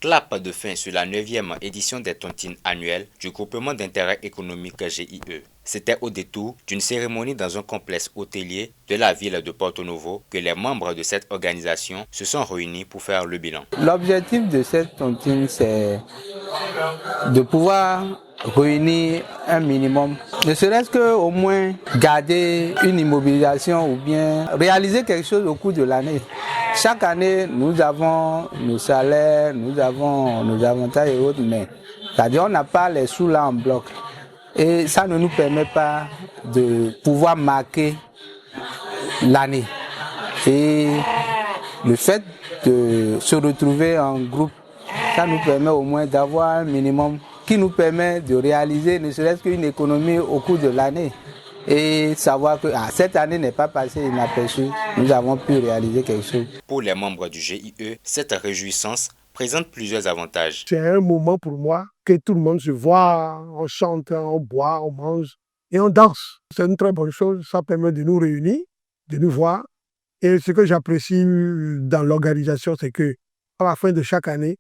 clap de fin sur la 9e édition des tontines annuelles du groupement d'intérêt économique GIE. C'était au détour d'une cérémonie dans un complexe hôtelier de la ville de Porto Novo que les membres de cette organisation se sont réunis pour faire le bilan. L'objectif de cette tontine, c'est de pouvoir réunir un minimum, ne serait-ce qu'au moins garder une immobilisation ou bien réaliser quelque chose au cours de l'année. Chaque année, nous avons nos salaires, nous avons nos avantages et autres, mais c'est-à-dire on n'a pas les sous là en bloc. Et ça ne nous permet pas de pouvoir marquer l'année. Et le fait de se retrouver en groupe, ça nous permet au moins d'avoir un minimum qui nous permet de réaliser ne serait-ce qu'une économie au cours de l'année. Et savoir que cette année n'est pas passée inaperçue, nous avons pu réaliser quelque chose. Pour les membres du GIE, cette réjouissance présente plusieurs avantages. C'est un moment pour moi que tout le monde se voit, on chante, on boit, on mange et on danse. C'est une très bonne chose, ça permet de nous réunir, de nous voir. Et ce que j'apprécie dans l'organisation, c'est que à la fin de chaque année,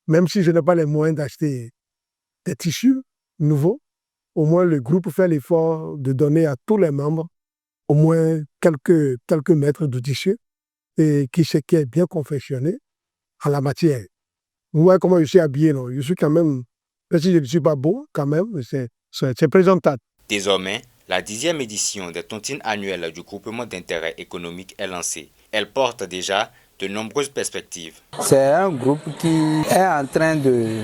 même si je n'ai pas les moyens d'acheter des tissus nouveaux, au moins le groupe fait l'effort de donner à tous les membres au moins quelques mètres de tissu et qui est bien confectionné en la matière. Moi, comment je suis habillé, non? Je suis quand même, même si je ne suis pas beau, quand même, c'est présentable. Désormais, la 10e édition des tontines annuelles du groupement d'intérêt économique est lancée. Elle porte déjà de nombreuses perspectives. C'est un groupe qui est en train de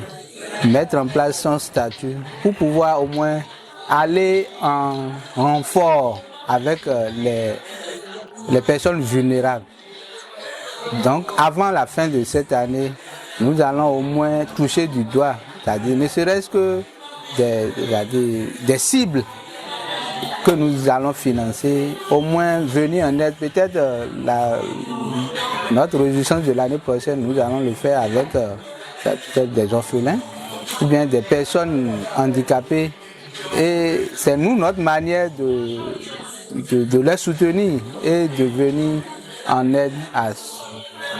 mettre en place son statut pour pouvoir au moins aller en renfort avec les personnes vulnérables. Donc, avant la fin de cette année, nous allons au moins toucher du doigt, c'est-à-dire ne serait-ce que des cibles que nous allons financer, au moins venir en aide. Peut-être notre résistance de l'année prochaine, nous allons le faire avec peut-être des orphelins ou bien des personnes handicapées. Et c'est nous, notre manière de les soutenir et de venir en aide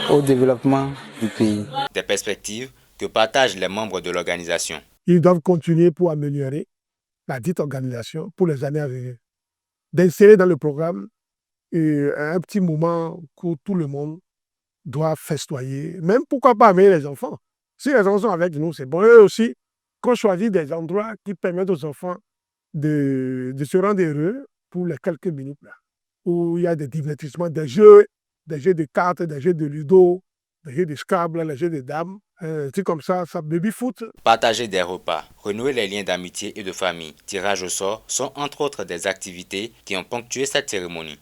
au développement du pays. Des perspectives que partagent les membres de l'organisation. Ils doivent continuer pour améliorer la dite organisation pour les années à venir. D'insérer dans le programme un petit moment où tout le monde doit festoyer, même pourquoi pas amener les enfants. Si les enfants sont avec nous, c'est bon. Eux aussi, qu'on choisit des endroits qui permettent aux enfants de se rendre heureux pour les quelques minutes là, où il y a des divertissements, des jeux de cartes, des jeux de ludo, des jeux de Scrabble, des jeux de dames, c'est comme ça baby-foot. Partager des repas, renouer les liens d'amitié et de famille, tirage au sort sont entre autres des activités qui ont ponctué cette cérémonie.